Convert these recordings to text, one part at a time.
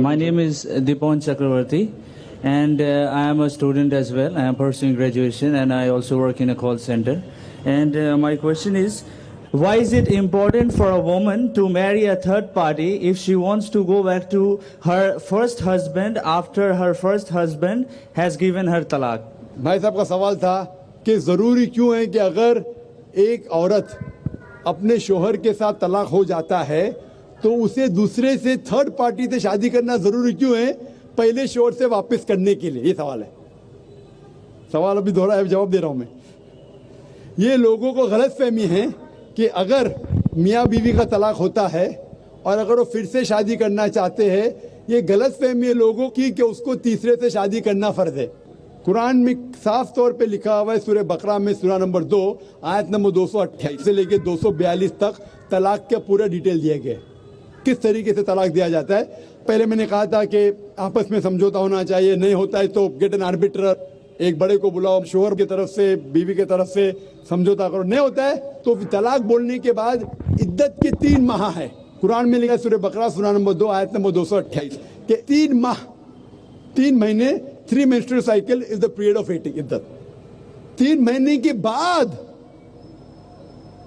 My name is Dipon Chakravarti, and I am a student as well. I am pursuing graduation, and I also work in a call center. And my question is, why is it important for a woman to marry a third party if she wants to go back to her first husband after her first husband has given her talaq? भाई साहब का सवाल था कि ज़रूरी क्यों है कि अगर एक औरत अपने शोहर के साथ तलाक हो जाता है तो उसे दूसरे से थर्ड पार्टी से शादी करना ज़रूरी क्यों है पहले शोहर से वापस करने के लिए? ये सवाल है। सवाल अभी दोहरा है, जवाब दे रहा हूँ मैं। ये लोगों को गलत फहमी है कि अगर मियाँ बीवी का तलाक होता है और अगर वो फिर से शादी करना चाहते हैं, ये गलत फहमी है लोगों की कि उसको तीसरे से शादी करना फ़र्ज है। कुरान में साफ तौर पे लिखा हुआ है सूरह बकरा में सूरा नंबर 2 आयत नंबर 228 से लेके 242 तक तलाक के पूरा डिटेल दिए गए, किस तरीके से तलाक दिया जाता है। पहले मैंने कहा था कि आपस में समझौता होना चाहिए, नहीं होता है तो गेट एन आर्बिट्रर, एक बड़े को बुलाओ, शोहर की तरफ से बीवी की तरफ से समझौता करो। नहीं होता है तो तलाक बोलने के बाद इद्दत के 3 माह है। कुरान में लिखा है सूरह बकरा सूरा नंबर 2 आयत नंबर 228 के 3 माह, 3 महीने, 3 menstrual cycle is the period of waiting इद्दत। 3 महीने के बाद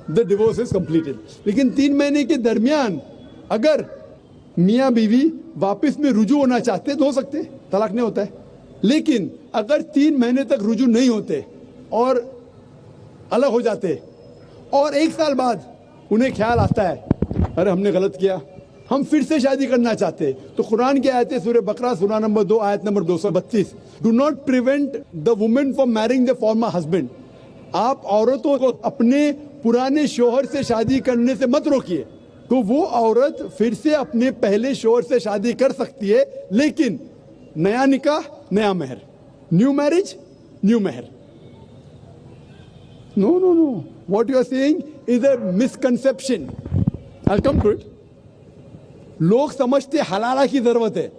the divorce is completed। लेकिन 3 महीने के दरमियान अगर मियाँ बीवी वापस में रुजू होना चाहते तो हो सकते, तलाक नहीं होता है। लेकिन अगर 3 महीने तक रुजू नहीं होते और अलग हो जाते और 1 साल बाद उन्हें ख्याल आता है अरे हमने गलत किया, हम फिर से शादी करना चाहते, तो कुरान की आयत है सूरह बकरा सूरा नंबर 2 आयत number 232, do not prevent the women from marrying the former husband. आप औरतों को अपने पुराने शोहर से शादी करने से मत रोकिए। तो वो औरत फिर से अपने पहले शोहर से शादी कर सकती है, लेकिन नया निकाह नया मेहर, new marriage new mehr. No no no, what you are saying is a misconception. I will come to it. लोग समझते हलाला की जरूरत है,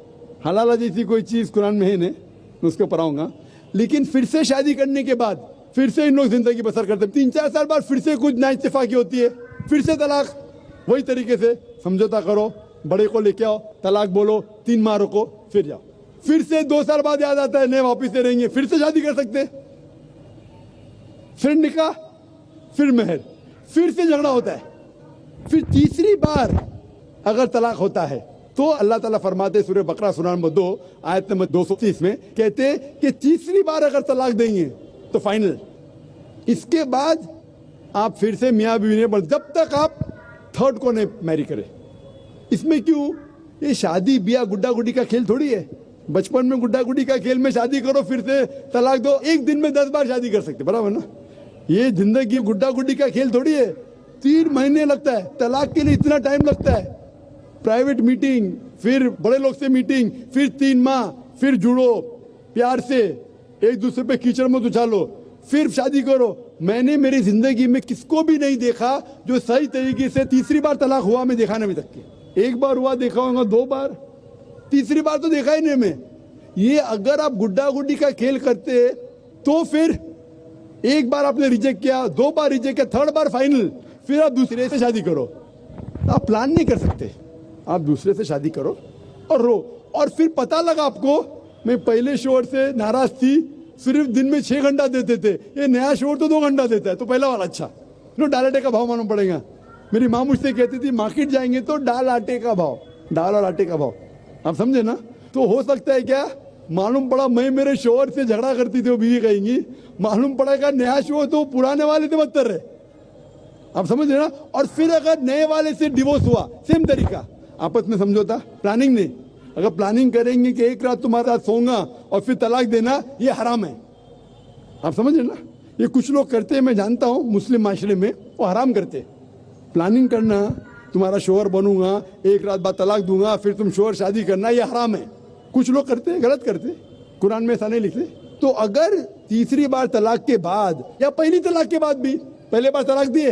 हलाला जैसी कोई चीज कुरान में है नहीं, मैं उसके ऊपर आऊंगा। लेकिन फिर से शादी करने के बाद फिर से इन लोग जिंदगी बसर करते, 3-4 साल बाद फिर से कुछ नाइत्तेफाकी होती है, फिर से तलाक। वही तरीके से समझौता करो, बड़े को लेके आओ, तलाक बोलो, 3 माह रुको, फिर जाओ। फिर से 2 साल बाद याद आता है नहीं वापिस से रहेंगे, फिर से शादी कर सकते, फिर निकाह, फिर मेहर, फिर से झगड़ा होता है। फिर तीसरी बार अगर तलाक होता है तो अल्लाह ताला फरमाते सूरह बकरा सूरा नंबर 2 आयत नंबर 230 में कहते कि तीसरी बार अगर तलाक देंगे तो फाइनल। इसके बाद आप फिर से मियाँ बीवी ने, जब तक आप थर्ड को नहीं मैरी करें। इसमें क्यों? ये शादी ब्याह गुड्डा गुड्डी का खेल थोड़ी है। बचपन में गुड्डा गुड्डी का खेल में शादी करो फिर से तलाक दो, एक दिन में 10 बार शादी कर सकते, बराबर ना? ये जिंदगी गुड्डा गुड्डी का खेल थोड़ी है। 3 महीने लगता है तलाक के लिए, इतना टाइम लगता है। प्राइवेट मीटिंग, फिर बड़े लोग से मीटिंग, फिर 3 माह, फिर जुड़ो प्यार से, एक दूसरे पे कीचड़ मत उछालो, फिर शादी करो। मैंने मेरी जिंदगी में किसको भी नहीं देखा जो सही तरीके से तीसरी बार तलाक हुआ, मैं देखा नहीं अभी तक के। 1 बार हुआ देखा होगा, 2 बार, तीसरी बार तो देखा ही नहीं मैं। ये अगर आप गुड्डा गुड्डी का खेल करते तो फिर 1 बार आपने रिजेक्ट किया, 2 बार रिजेक्ट किया, 3rd बार फाइनल, फिर आप दूसरे से शादी करो। आप प्लान नहीं कर सकते, आप दूसरे से शादी करो और रो। और फिर पता लगा आपको मैं पहले शोहर से नाराज थी, सिर्फ दिन में 6 घंटा देते थे, ये नया शोहर तो 2 घंटा देता है, तो पहला वाला अच्छा। नो, दाल आटे का भाव मालूम पड़ेगा। मेरी माँ मुझसे कहती थी मार्केट जाएंगे तो दाल आटे का भाव, दाल और आटे का भाव, आप समझे ना? तो हो सकता है क्या, मालूम पड़ा मैं मेरे शोहर से झगड़ा करती थी, वो बीवी कहेंगी, मालूम पड़ेगा नया शोहर तो पुराने वाले से बदतर रहे, आप समझ रहे ना? और फिर अगर नए वाले से डिवोर्स हुआ, सेम तरीका, आपस में समझौता, प्लानिंग नहीं। अगर प्लानिंग करेंगे कि एक रात तुम्हारे साथ सोऊंगा और फिर तलाक देना, ये हराम है, आप समझ रहे ना? ये कुछ लोग करते हैं, मैं जानता हूँ मुस्लिम माशरे में, वो हराम करते। प्लानिंग करना, तुम्हारा शोहर बनूंगा, एक रात बाद तलाक दूंगा, फिर तुम शोहर शादी करना, ये हराम है। कुछ लोग करते हैं, गलत करते, कुरान में ऐसा नहीं लिखते। तो अगर तीसरी बार तलाक के बाद या पहली तलाक के बाद भी, पहले बार तलाक दिए,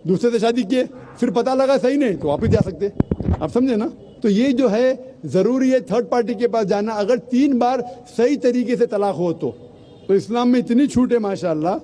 दूसरे से शादी किए, फिर पता लगा सही नहीं, तो वापस जा सकते, आप समझे ना? तो ये जो है जरूरी है थर्ड पार्टी के पास जाना, अगर 3 बार सही तरीके से तलाक हो तो इस्लाम में इतनी छूट है माशाअल्लाह।